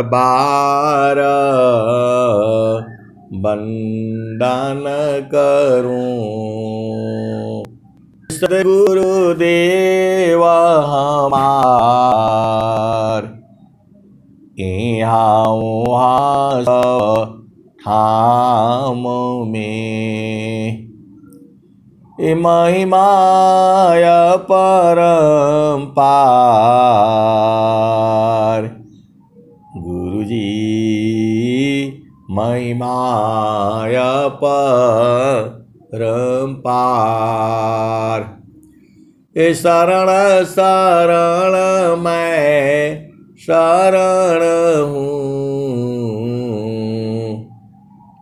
बार वंदन करूं। सद्गुरुदेव हमार यहाँ वहाँ ठाम में महिमाय परम्पार। गुरुजी महिमाय परम्पार। शरण शरण मैं शरण हूँ,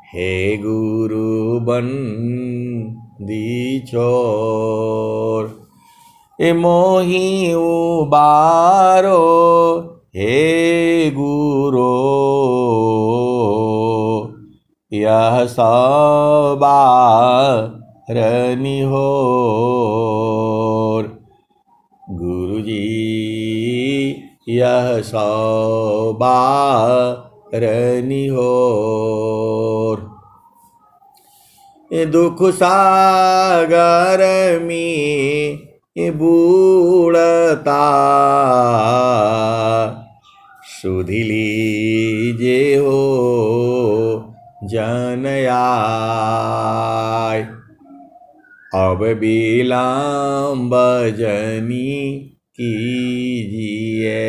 हे गुरु बंदी छोर। मोहि उबारो हे गुरो, यह सबार निहोर। गुरुजी यह सबार निहोर। दुख सागर में बूढ़ता सुध लीजे हो जन आय। अब विलंब जनी कीजिए,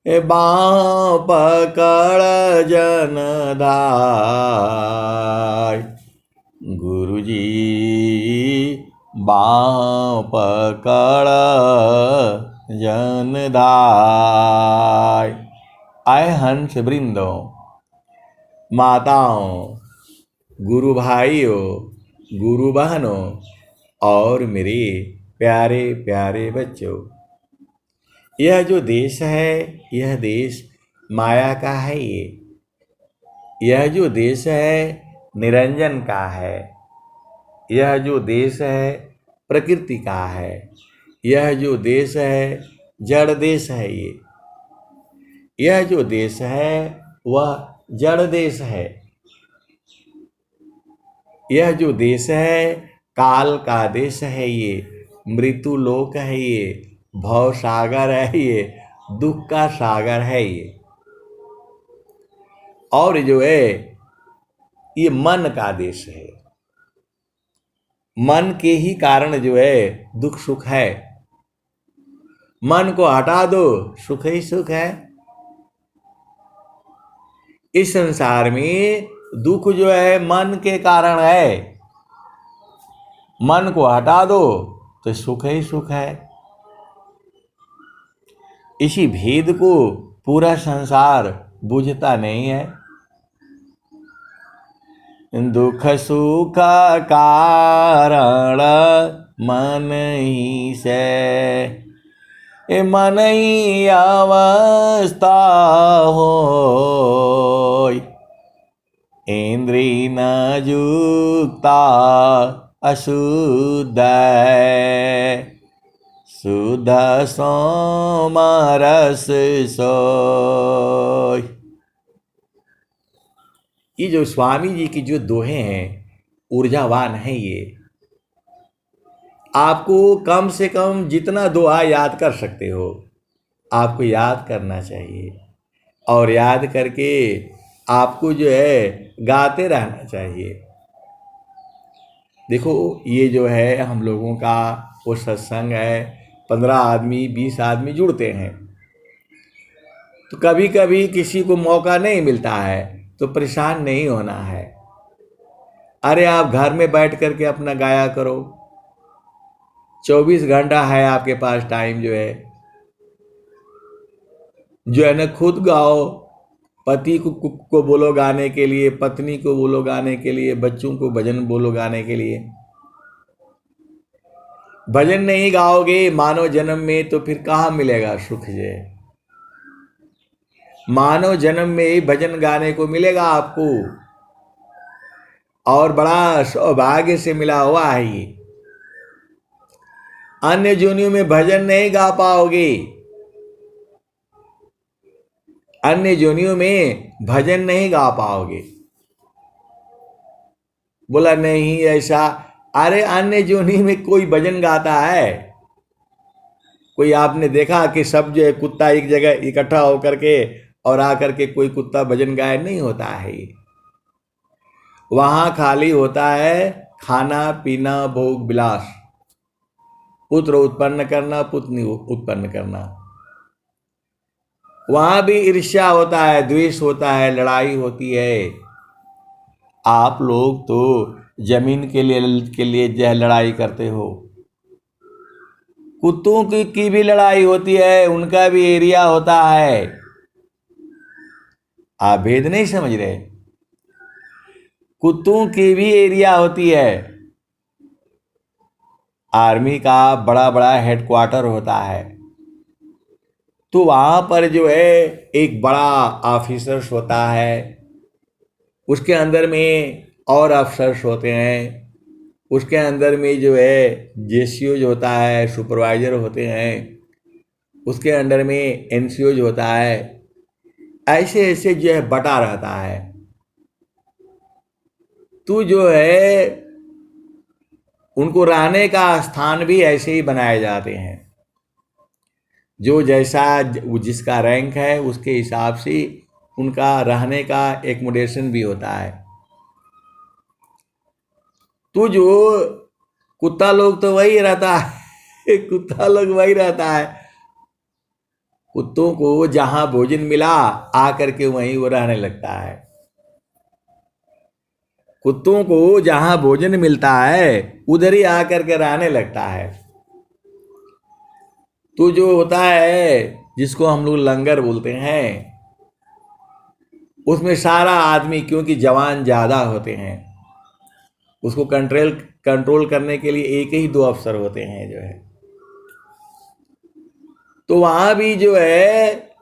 बाँह पकड़ जन धाय। गुरुजी बाँह पकड़ जन धाय। आए हंस वृंदों, माताओं, गुरु भाइयों, गुरु बहनों और मेरे प्यारे प्यारे बच्चों, यह जो देश है यह देश माया का है। यह जो देश है निरंजन का है। यह जो देश है प्रकृति का है। यह जो देश है जड़ देश है। यह जो देश है वह जड़ देश है। यह जो देश है काल का देश है। ये मृत्यु लोक है। ये भव सागर है। ये दुख का सागर है। ये और जो है ये मन का देश है। मन के ही कारण जो है दुख सुख है। मन को हटा दो सुख ही सुख है। इस संसार में दुख जो है मन के कारण है। मन को हटा दो तो सुख ही सुख है। इसी भेद को पूरा संसार बुझता नहीं है। दुख सुख कारण मन ही से, मन ही अवस्था हो। इंद्रिय न युक्ता अशुद्ध, शुद्ध सोमरस सोय। ये जो स्वामी जी की जो दोहे हैं ऊर्जावान है। ये आपको कम से कम जितना दोहा याद कर सकते हो आपको याद करना चाहिए और याद करके आपको जो है गाते रहना चाहिए। देखो ये जो है हम लोगों का वो सत्संग है। 15 आदमी 20 आदमी जुड़ते हैं तो कभी कभी किसी को मौका नहीं मिलता है तो परेशान नहीं होना है। अरे आप घर में बैठ करके अपना गाया करो। 24 घंटा है आपके पास टाइम जो है ना खुद गाओ। पति को बोलो गाने के लिए, पत्नी को बोलो गाने के लिए, बच्चों को भजन बोलो गाने के लिए। भजन नहीं गाओगे मानव जन्म में तो फिर कहाँ मिलेगा सुख जय। मानव जन्म में ही भजन गाने को मिलेगा आपको और बड़ा सौभाग्य से मिला हुआ है ये। अन्य जोनियों में भजन नहीं गा पाओगे। अन्य योनियों में भजन नहीं गा पाओगे। बोला नहीं ऐसा। अरे अन्य योनि में कोई भजन गाता है? कोई आपने देखा कि सब जो है कुत्ता एक जगह इकट्ठा होकर के और आकर के कोई कुत्ता भजन गाए? नहीं होता है ये। वहां खाली होता है खाना पीना भोग विलास, पुत्र उत्पन्न करना पुत्र उत्पन्न करना। वहां भी ईर्ष्या होता है, द्वेष होता है, लड़ाई होती है। आप लोग तो जमीन के लिए जो है लड़ाई करते हो। कुत्तों की भी लड़ाई होती है, उनका भी एरिया होता है। आप भेद नहीं समझ रहे? कुत्तों की भी एरिया होती है। आर्मी का बड़ा बड़ा हेडक्वार्टर होता है, तो वहां पर जो है एक बड़ा ऑफिसर्स होता है, उसके अंदर में और अफसर्स होते हैं, उसके अंदर में जो है जेसीओज होता है, सुपरवाइजर होते हैं, उसके अंडर में एनसीओज होता है। ऐसे ऐसे जो है बटा रहता है। तो जो है उनको रहने का स्थान भी ऐसे ही बनाए जाते हैं। जो जैसा जिसका रैंक है उसके हिसाब से उनका रहने का एकोमोडेशन भी होता है। तो जो कुत्ता लोग तो वही रहता है कुत्ता लोग वही रहता है। कुत्तों को जहां भोजन मिला आकर के वहीं वो रहने लगता है। कुत्तों को जहां भोजन मिलता है उधर ही आकर के रहने लगता है। तो जो होता है जिसको हम लोग लंगर बोलते हैं, उसमें सारा आदमी, क्योंकि जवान ज्यादा होते हैं, उसको कंट्रोल करने के लिए एक ही दो अफसर होते हैं जो है। तो वहां भी जो है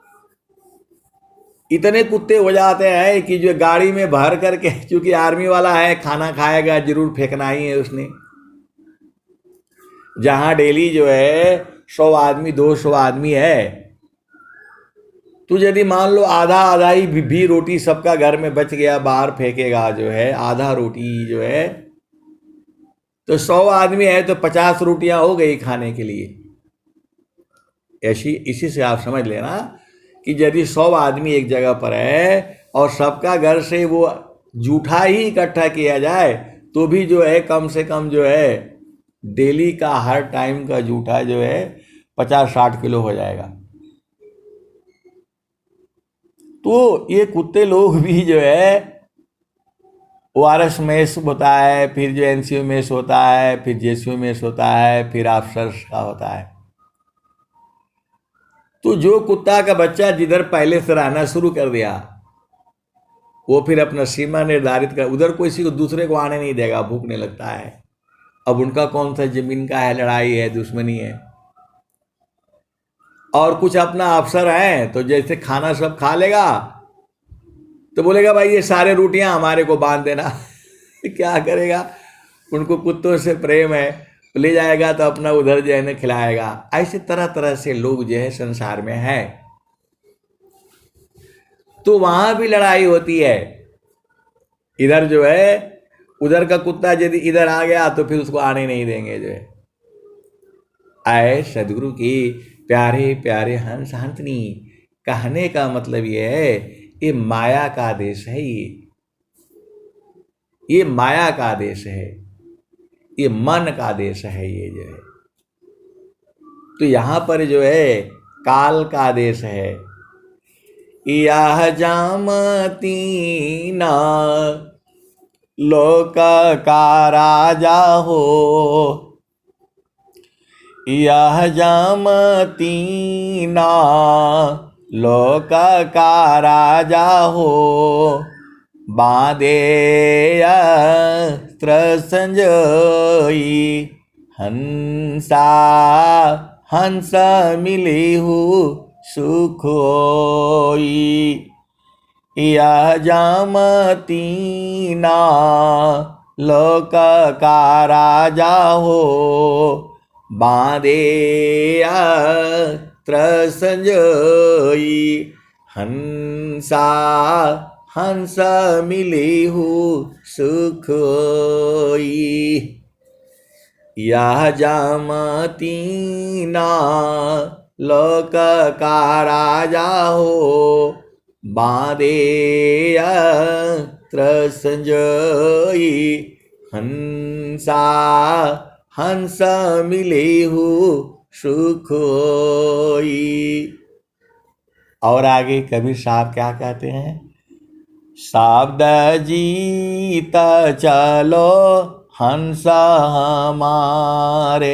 इतने कुत्ते हो जाते हैं कि जो गाड़ी में भर करके, चूंकि आर्मी वाला है खाना खाएगा जरूर फेंकना ही है उसने। जहां डेली जो है 100 आदमी 200 आदमी है, तो यदि मान लो आधा आधा ही भी रोटी सबका घर में बच गया, बाहर फेंकेगा जो है आधा रोटी जो है, तो 100 आदमी है तो 50 रोटियां हो गई खाने के लिए। ऐसी इसी से आप समझ लेना कि यदि 100 आदमी एक जगह पर है और सबका घर से वो जूठा ही इकट्ठा किया जाए तो भी जो है कम से कम जो है डेली का हर टाइम का जूठा जो है 50-60 किलो हो जाएगा। तो ये कुत्ते लोग भी जो है ORS मेस होता है, फिर जो NCO मेस होता है, फिर JCO मेस होता है, फिर अफसर्स का होता है। तो जो कुत्ता का बच्चा जिधर पहले से रहना शुरू कर दिया वो फिर अपना सीमा निर्धारित कर, उधर किसी को दूसरे को आने नहीं देगा, भूखने लगता है। अब उनका कौन सा जमीन का है, लड़ाई है, दुश्मनी है। और कुछ अपना अफसर है तो जैसे खाना सब खा लेगा तो बोलेगा भाई ये सारे रोटियां हमारे को बांध देना क्या करेगा, उनको कुत्तों से प्रेम है, ले जाएगा तो अपना उधर जो है ना खिलाएगा। ऐसे तरह तरह से लोग जो है संसार में है। तो वहां भी लड़ाई होती है। इधर जो है उधर का कुत्ता यदि इधर आ गया तो फिर उसको आने नहीं देंगे जो है। आए सदगुरु की प्यारे प्यारे हंस हंसनी, कहने का मतलब ये है ये माया का देश है। ये माया का देश है, ये मन का देश है ये जो है। तो यहां पर जो है काल का देश है। यह जामती न लोक का राजा हो, यह जामती न लोक का राजा हो, बांधे अस्त्र संजोई, हंसा हंस मिली हूँ सुख होई, यह जामती ना लोक का राजा हो, बांधे अस्त्र संजोई, हंसा हंस मिले हो सुख होई। यह जामती ना लोक का राजा हो, बांधे यत्र संजोई। हंसा हंस मिले हो सुख होई। और आगे कबीर साहब क्या कहते हैं? शब्द जीत चलो हंस हमारे,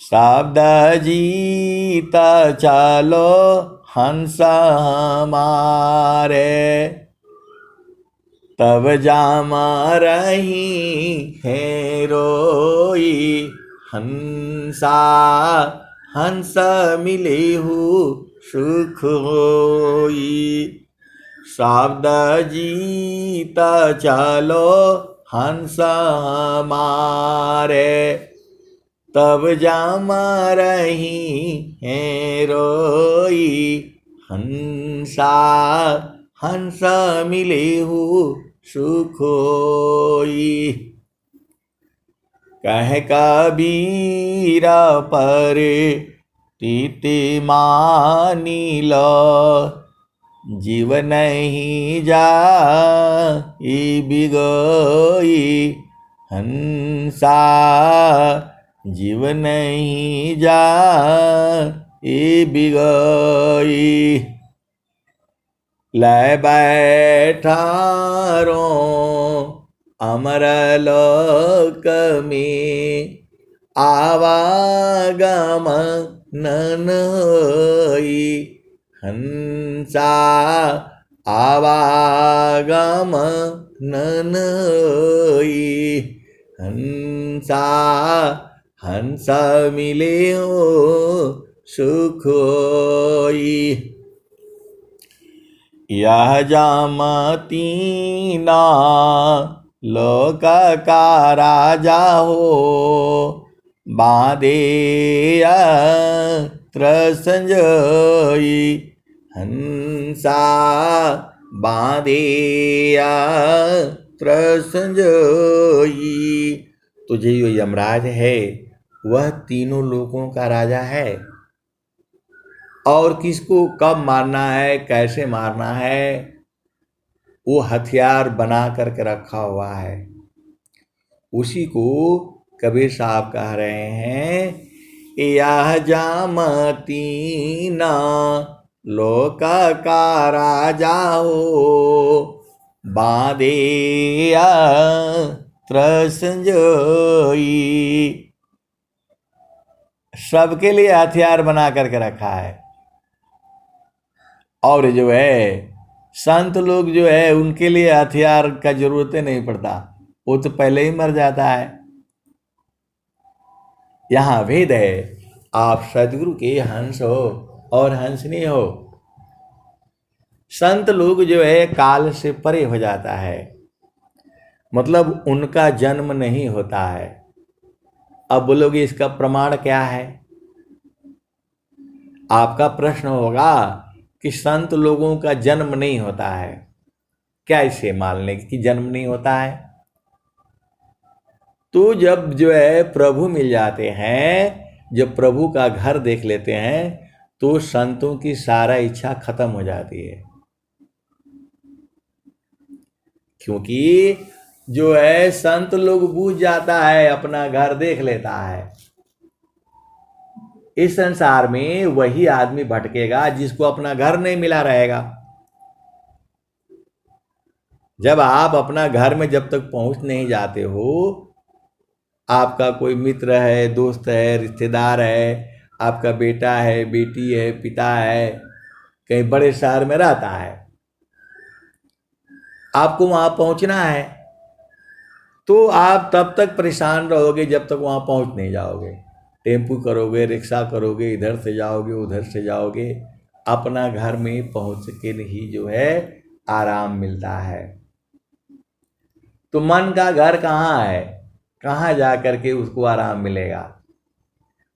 शब्द जीत चलो हंस हमारे। तब जाम रही है रोई। हंसा हंस मिले हो सुख होई। शब्द जीत चलो हंस हमारे, तब जाम रही है रोई। हंसा हंस मिले हो सुख होई। कह कबीर पर तीति मानी लो, जीव नहीं जाई बिगोई। हंसा जीव नहीं जाई बिगोई। ले बैठारो अमर लोक में, आवागम नन होई। हंसा आवागम नन होई। हंसा हंस मिले हो सुख होई। यह जामती ना लोक का राजा हो, बांधे यत्र संजोई। हंसा बांधे यत्र संजोई। तो जो यमराज है वह तीनों लोकों का राजा है, और किसको कब मारना है, कैसे मारना है, वो हथियार बना करके रखा हुआ है। उसी को कबीर साहब कह रहे हैं, यह जामती ना लोक का राजा हो, बांधे यत्र संजोई। सबके लिए हथियार बना करके रखा है। और जो है संत लोग जो है उनके लिए हथियार का जरूरत नहीं पड़ता, वो तो पहले ही मर जाता है। यहाँ भेद है, आप सदगुरु के हंस हो और हंसनी हो। संत लोग जो है काल से परे हो जाता है, मतलब उनका जन्म नहीं होता है। अब बोलोगे इसका प्रमाण क्या है? आपका प्रश्न होगा कि संत लोगों का जन्म नहीं होता है, क्या इसे मान लें कि जन्म नहीं होता है? तो जब जो है प्रभु मिल जाते हैं, जब प्रभु का घर देख लेते हैं, तो संतों की सारा इच्छा खत्म हो जाती है। क्योंकि जो है संत लोग बूझ जाता है, अपना घर देख लेता है। इस संसार में वही आदमी भटकेगा जिसको अपना घर नहीं मिला रहेगा। जब आप अपना घर में जब तक पहुंच नहीं जाते हो, आपका कोई मित्र है, दोस्त है, रिश्तेदार है, आपका बेटा है, बेटी है, पिता है, कहीं बड़े शहर में रहता है, आपको वहां पहुंचना है, तो आप तब तक परेशान रहोगे जब तक वहां पहुंच नहीं जाओगे। टेम्पू करोगे, रिक्शा करोगे, इधर से जाओगे, उधर से जाओगे, अपना घर में पहुंच के ही जो है आराम मिलता है। तो मन का घर कहाँ है, कहाँ जा करके उसको आराम मिलेगा?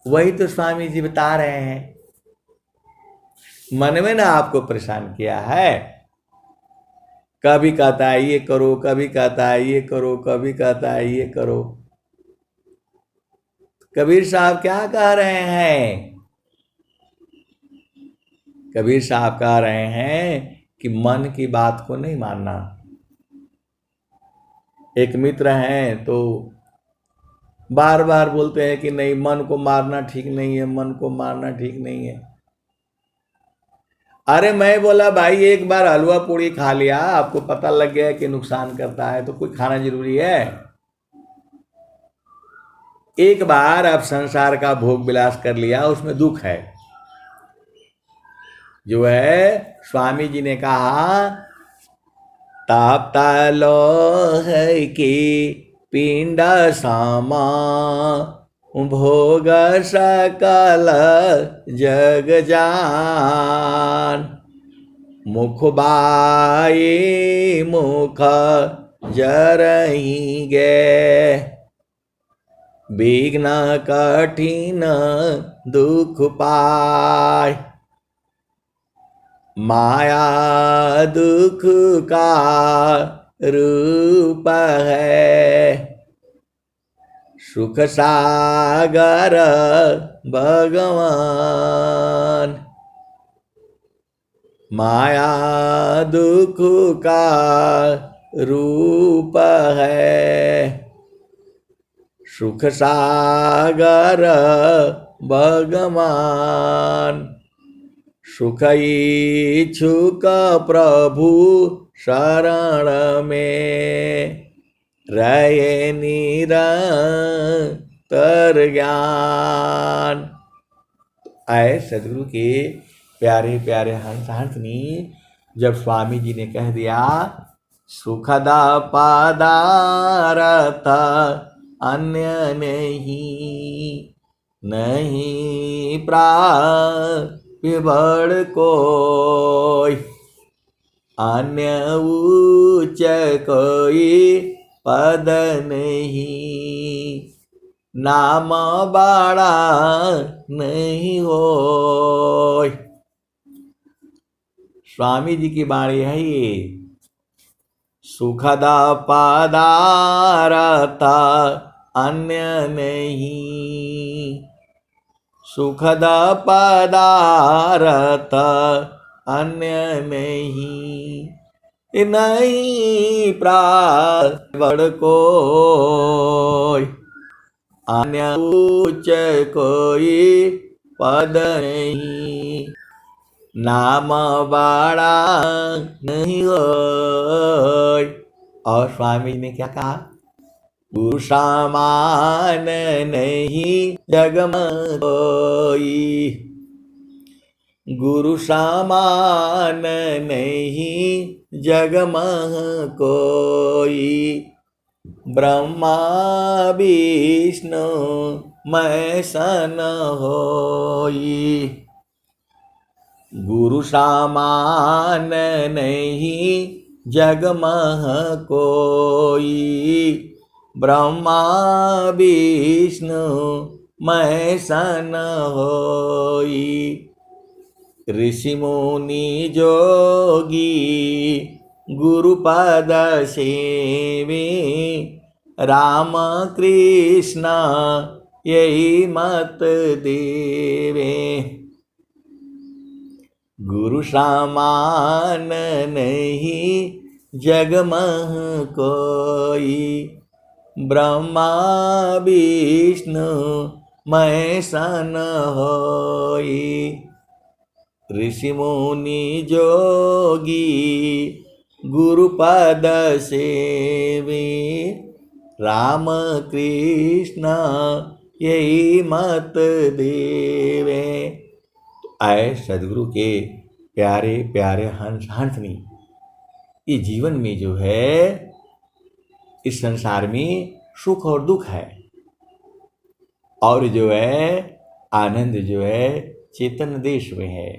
वही तो स्वामी जी बता रहे हैं। मन में ना आपको परेशान किया है। कभी कहता है ये करो, कभी कहता है ये करो, कभी कहता है ये करो। कबीर साहब क्या कह रहे हैं? कबीर साहब कह रहे हैं कि मन की बात को नहीं मानना। एक मित्र हैं तो बार बार बोलते हैं कि नहीं, मन को मारना ठीक नहीं है, मन को मारना ठीक नहीं है। अरे मैं बोला भाई, एक बार हलवा पूड़ी खा लिया, आपको पता लग गया कि नुकसान करता है, तो कोई खाना जरूरी है? एक बार आप संसार का भोग विलास कर लिया, उसमें दुख है। जो है स्वामी जी ने कहा, तापता लोह की पिंड सामा, भोग सकल जग जान। मुख बाई मुख जरही गे, विघ्न कठिन दुख पाय। माया दुख का रूप है, सुख सागर भगवान। माया दुख का रूप है, सुख सागर भगवान। सुख इच्छुक प्रभु शरण में, रहे निरंतर ज्ञान। आए सदगुरु के प्यारे प्यारे हंस हंसनी, जब स्वामी जी ने कह दिया सुखद पदारथ अन्य नहीं, नहीं प्राप्य कोई, अन्य उच्च कोई पद नहीं, नाम बड़ा नहीं होय। स्वामी जी की बाणी है ये। सुखद पदारथ अन्य नहीं, सुखद पदारथ अन्य नहीं, नहीं प्राप्य कोई, अन्य उच्च कोई पद नहीं, नाम बड़ा नहीं होय। और स्वामी ने क्या कहा? गुरु समान नहीं जग में कोई, गुरु समान नहीं जग में कोई, ब्रह्मा विष्णु महेशन होई। गुरु समान नहीं जग में कोई, ब्रह्मा विष्णु महेशन होई। ऋषि मुनि जोगी गुरुपद सेवे, राम कृष्ण यही मत देवे। गुरु समान नहीं जग में कोई, ब्रह्मा विष्णु महेशन होई। ऋषि मुनि जोगी गुरुपद सेवे, राम कृष्ण यही मत देवे। आए सदगुरु के प्यारे प्यारे हंस हंसनी, ये जीवन में जो है, इस संसार में सुख और दुख है, और जो है आनंद जो है चेतन देश में है,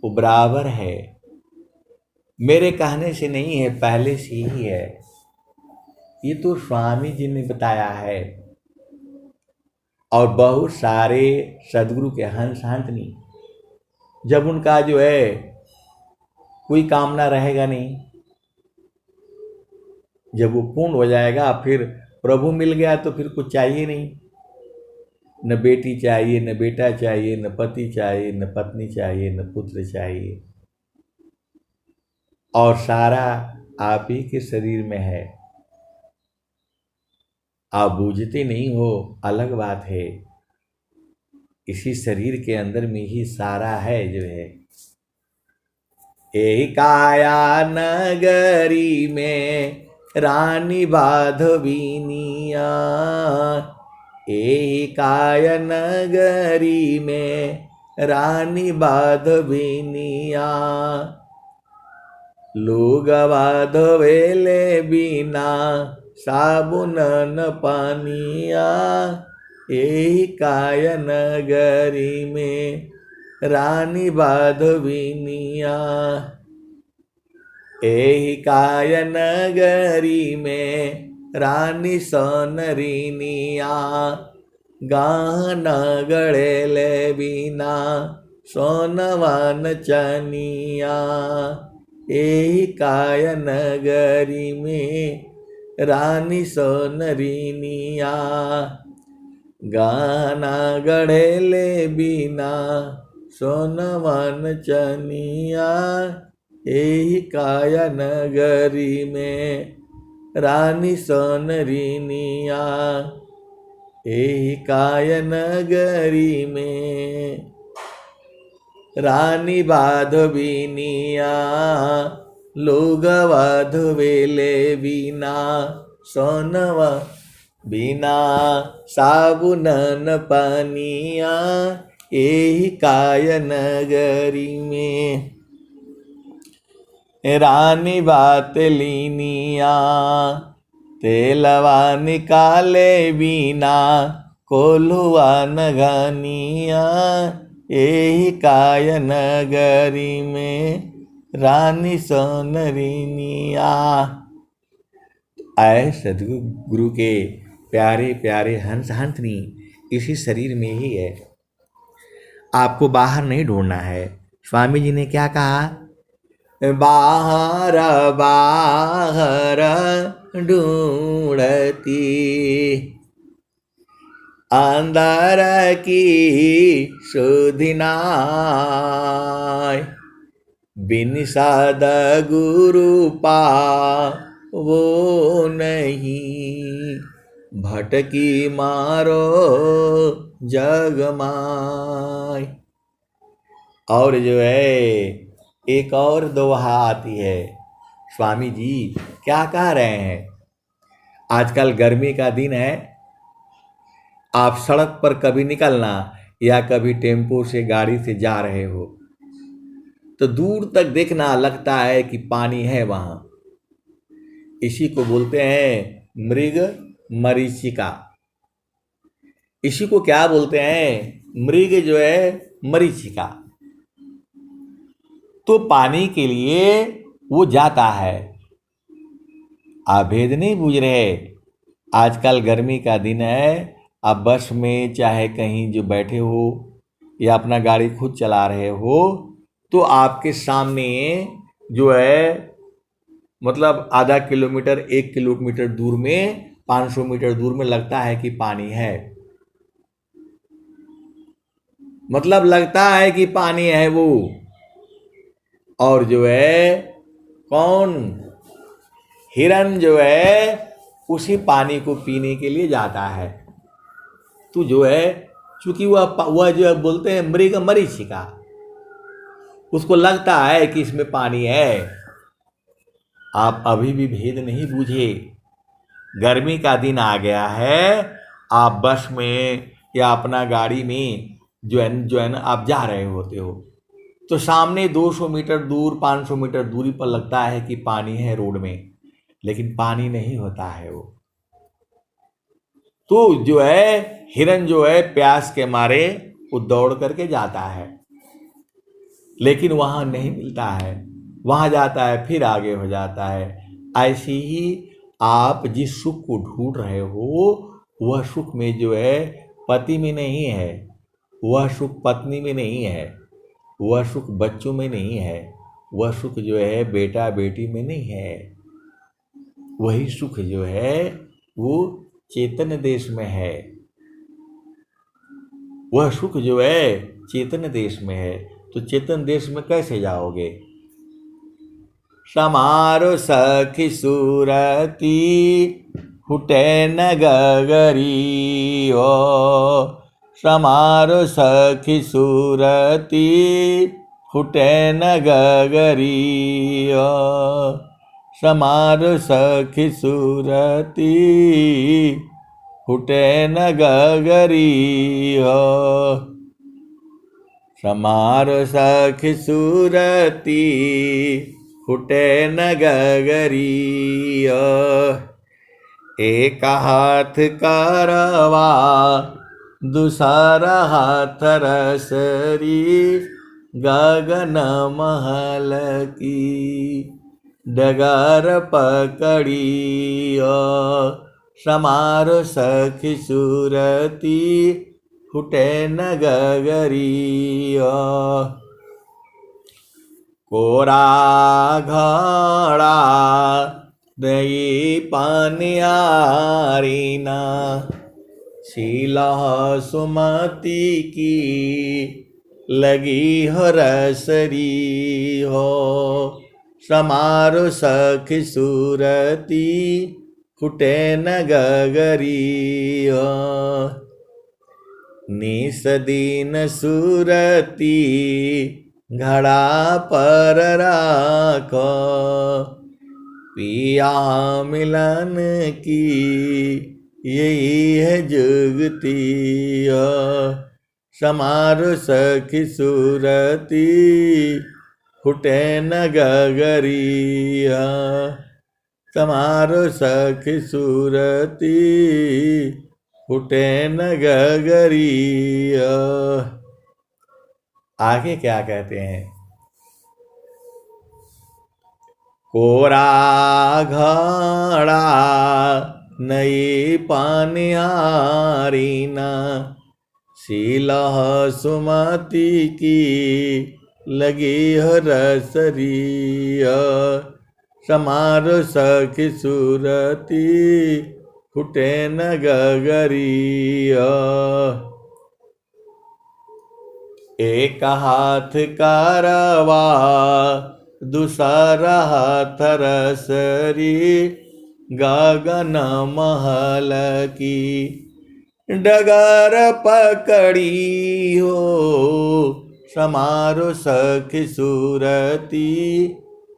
वो बराबर है। मेरे कहने से नहीं है, पहले से ही है। ये तो स्वामी जी ने बताया है, और बहुत सारे सदगुरु के हंस हंसनी जब उनका जो है कोई कामना रहेगा नहीं, जब वो पूर्ण हो जाएगा, फिर प्रभु मिल गया तो फिर कुछ चाहिए नहीं। न बेटी चाहिए, न बेटा चाहिए, न पति चाहिए, न पत्नी चाहिए, न पुत्र चाहिए, और सारा आप ही के शरीर में है। आप बूझते नहीं हो अलग बात है, इसी शरीर के अंदर में ही सारा है जो है। एहि काया नगरी में रानी बाधविनिया, एहि काय नगरी में रानी बाधविनिया, लोग बाधवेले बिना साबुन न पानिया, एहि काय नगरी में रानी बाधविनिया, एहि काय नगरी में रानी सोनरिनिया, गहना गड़ेले बिना सोनवान चनिया, एहि काय नगरी में रानी सोनरिनिया, गहना गड़ेले बिना सोनवन चनिया, एहि काय नगरी में रानी सोनरिनिया, एहि काय नगरी में रानी बाधविनिया, लोग बाधवेले बिना सोनवा बिना साबुन न पानिया, एहि काय नगरी में रानी बात लीनिया, तेलवा निकाले बिना कोल्हुआ न घनिया, एहि काय नगरी में रानी सोनरिनिया। आए सदगुरु के प्यारे प्यारे हंस हंसनी इसी शरीर में ही है, आपको बाहर नहीं ढूंढना है। स्वामी जी ने क्या कहा, बाहर बाहर ढूंढती अंदर की सुधिनाय, बिन सद्गुरु पा वो नहीं, भटकी मारो जगमाय। और जो है एक और दोहा आती है, स्वामी जी क्या कह रहे हैं, आजकल गर्मी का दिन है, आप सड़क पर कभी निकलना या कभी टेम्पो से गाड़ी से जा रहे हो तो दूर तक देखना लगता है कि पानी है वहां, इसी को बोलते हैं मृग मरीचिका। इसी को क्या बोलते हैं, मृग जो है मरीचिका। तो पानी के लिए वो जाता है, आप भेद नहीं बूझ रहे। आजकल गर्मी का दिन है, आप बस में चाहे कहीं जो बैठे हो या अपना गाड़ी खुद चला रहे हो, तो आपके सामने जो है मतलब आधा किलोमीटर 1 किलोमीटर दूर में 500 मीटर दूर में लगता है कि पानी है, मतलब लगता है कि पानी है वो। और जो है कौन, हिरन जो है उसी पानी को पीने के लिए जाता है। तो जो है चूंकि वह जो है बोलते हैं मृग मरीचिका, उसको लगता है कि इसमें पानी है। आप अभी भी भेद नहीं बूझे, गर्मी का दिन आ गया है, आप बस में या अपना गाड़ी में जो है ना आप जा रहे होते हो, तो सामने 200 मीटर दूर 500 मीटर दूरी पर लगता है कि पानी है रोड में, लेकिन पानी नहीं होता है वो। तो जो है हिरन जो है प्यास के मारे वो दौड़ करके जाता है, लेकिन वहां नहीं मिलता है, वहां जाता है फिर आगे हो जाता है। ऐसे ही आप जिस सुख को ढूंढ रहे हो वह सुख में जो है पति में नहीं है, वह सुख पत्नी में नहीं है, वह सुख बच्चों में नहीं है, वह सुख जो है बेटा बेटी में नहीं है। वही सुख जो है वो चेतन देश में है। वह सुख जो है चेतन देश में है। तो चेतन देश में कैसे जाओगे? समारो सखी सूरती हुटे न गगरी ओ। समारो सखी सूरती हुटे न गगरी ओ। समारो सखी सूरती हुटे न गगरी हो। समारो सखी सूरती हुटे न गगरी हो। एक हाथ करवा दूसरा हाथ रसरी गगन महल की डगर पकड़ी ओ। समारो सखी सूरती हुटे न गगरी ओ। कोरा घड़ा दही पानियारीना शीला सुमति की लगी हो रसरी हो। समारो सखी सूरती हुटे न गगरी हो। निस दीन सूरती घड़ा पर राखो पिया मिलन की यही है जुगती हो। समारो सखी सूरती हुटे न गगरी हो। समारो सखी सूरती हुटे न गगरी हो। आगे क्या कहते हैं? कोरा घड़ा नई पानियारीना शीला सुमति की लगी हो रसरी हो। समारो सखी सूरती हुटे न गगरी हो। एक हाथ करवा दूसरा हाथ रसरी गगन महल की डगर पकड़ी हो। समारो सखी सूरती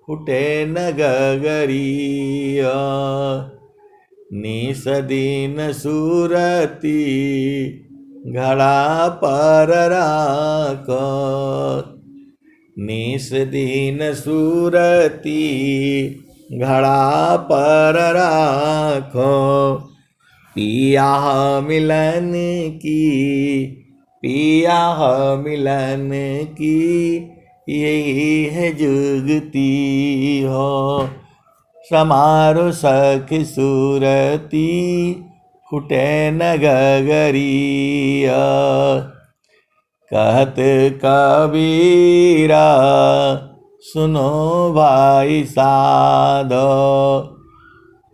हुटे न गगरी हो। निस दीन सूरती घड़ा पर राखो निस दीन सूरती घड़ा पर राखो पिया मिलन की यही है जुगती हो। समारो सखी सूरती हुटे न गगरिया। कहत कबीरा सुनो भाई साधो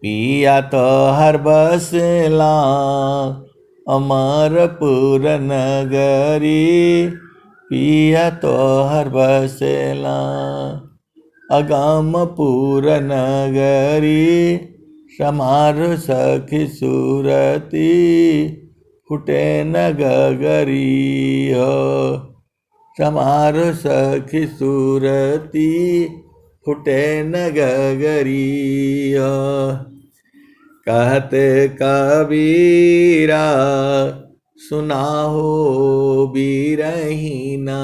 पिया तो हर बसला अमरपुर नगरी। पिया तो हर बसला अगमपुर नगरी। समारो सखी सूरती फुटे न गगरी हो। समारो सखी सूरती फुटे न गगरी हो। कहत कबीरा सुना हो बीरहीना।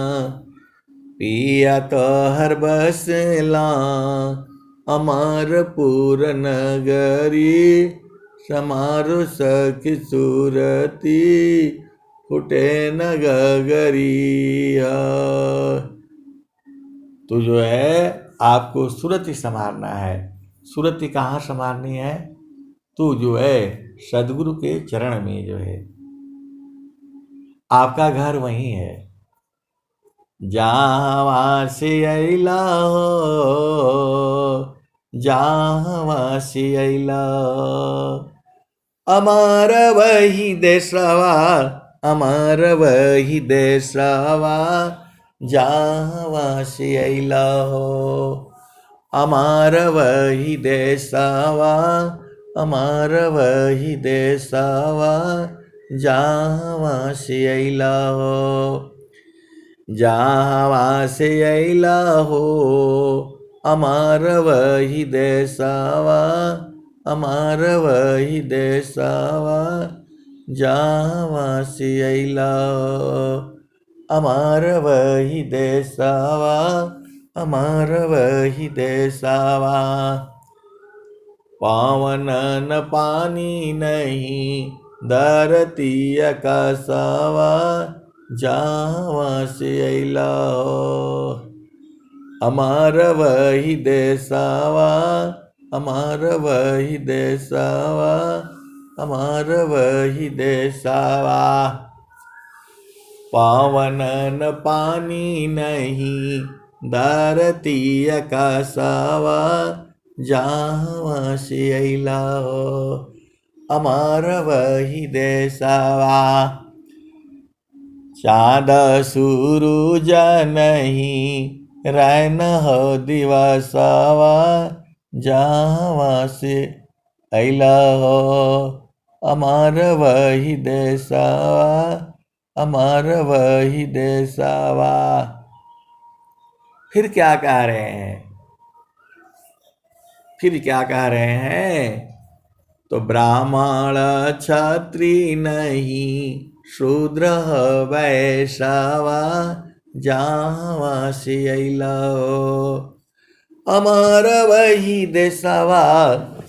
पिया तो हर बसला अमरपुर नगरी। समारो सखी सूरती फुटे न गगरिया। तो जो है आपको सूरती संवारना है। सूरती कहाँ संवारनी है? तो जो है सदगुरु के चरण में जो है आपका घर वहीं है। जहाँ से अइला हो, जहाँ से अइला, अमर वही देशवा, अमर वही देशवा, जहाँ से अइला हो, अमर वही देशवा, अमर वही देशवा, जहाँ से अइला हो, जहाँ से अइला हो, अमर वही देशवा, अमर वही देशवा, जहाँ से अइला हो, अमर वही देशवा, अमर वही देशवा। पावन न पानी नहीं धरती आकाशवा, जहाँ से अइला हो, अमर वही देशवा, अमर वही देशवा, अमर वही देशवा। पावन न पानी नहीं धरती आकाशवा, जहाँ से अइला हो, अमर वही देशवा। चाँद सूरज नहीं रहन हो दिवसवा, जहाँ से अइला हो, अमर वही देशवा, अमर वही देशवा। फिर क्या कह रहे हैं, फिर क्या कह रहे हैं, तो ब्राह्मण क्षत्रिय नहीं शूद्र वैश्यवा, जहाँ से अइला हो, अमर वही देशवा,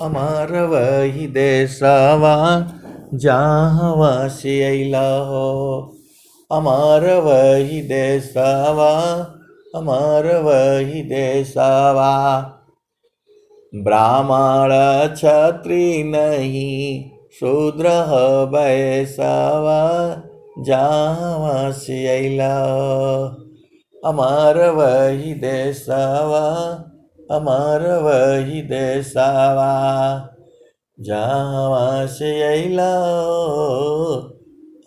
अमर वही देशवा, जहाँ से अइला हो, अमर वही देशवा, अमर वही देशवा। ब्राह्मण क्षत्रिय नहीं शूद्र वैश्यवा, जहाँ से अइला हो, अमर वही देशवा, अमर वही देशवा, जहाँ से अइला हो,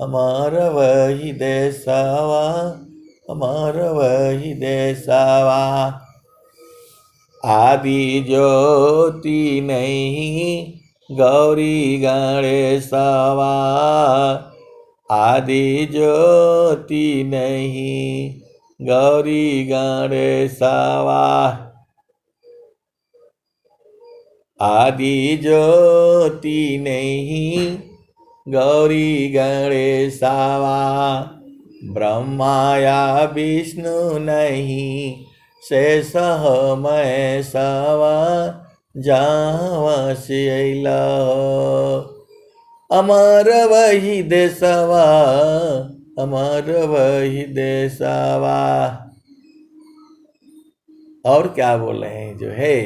अमर वही देशवा, अमर वही देशवा। आदि ज्योति नहीं गौरी गणेशवा, आदि ज्योति नहीं गौरी गणेशवा, आदि ज्योति नहीं गौरी गणेशवा। ब्रह्माया विष्णु नहीं शेष महेशवा, जहाँ से अइला हो, अमर वही देशवा, अमर वही देशवा। और क्या बोल रहे हैं जो है,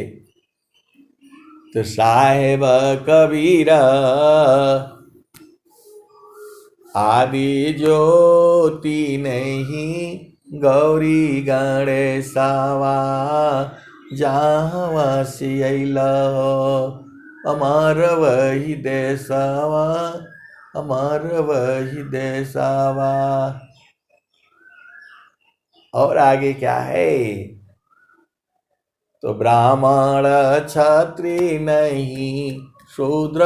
तो साहेब कबीरा आदि ज्योति नहीं गौरी गणेशवा, जहाँ से अइला हो, अमर वही देशवा, अमर वही देशवा। और आगे क्या है, तो ब्राह्मण क्षत्रिय नहीं शूद्र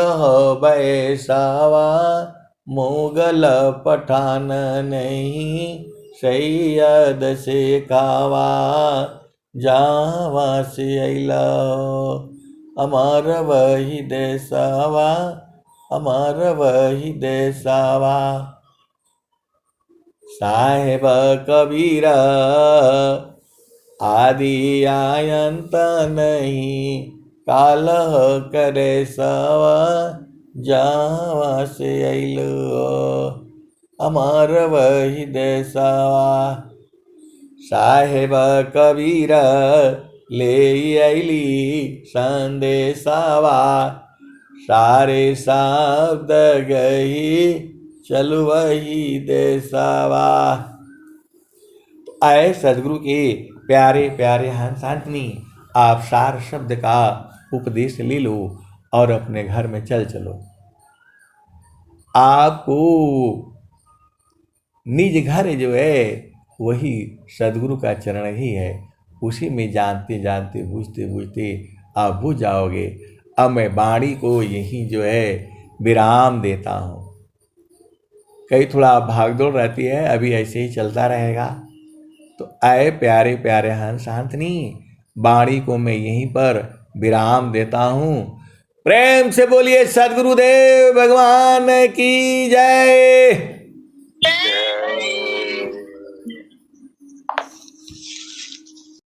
वैश्यवा, मुगल पठान नहीं सैयद से कावा, जहाँ से अइला हो, अमर वही देशवा, अमर वही देशवा। साहेब कबीरा आदि आयंत नहीं कालह करे सवा, जहाँ से अइलो अमर वही देशवा। साहेब कबीरा ले अइली संदेशवा, सारे शब्द गई चल वही देशवा। तो आए सदगुरु के प्यारे प्यारे हंसांतनी, आप सार शब्द का उपदेश ले लो और अपने घर में चल चलो। आपको निज घर जो है वही सदगुरु का चरण ही है, उसी में जानते जानते बूझते बूझते आप बुझ जाओगे। अब मैं वाणी को यहीं जो है विराम देता हूँ। कहीं थोड़ा भागदौड़ रहती है, अभी ऐसे ही चलता रहेगा। तो आए प्यारे प्यारे हंसांतनी, वाणी को मैं यहीं पर विराम देता हूँ। प्रेम से बोलिए सदगुरुदेव भगवान की जय।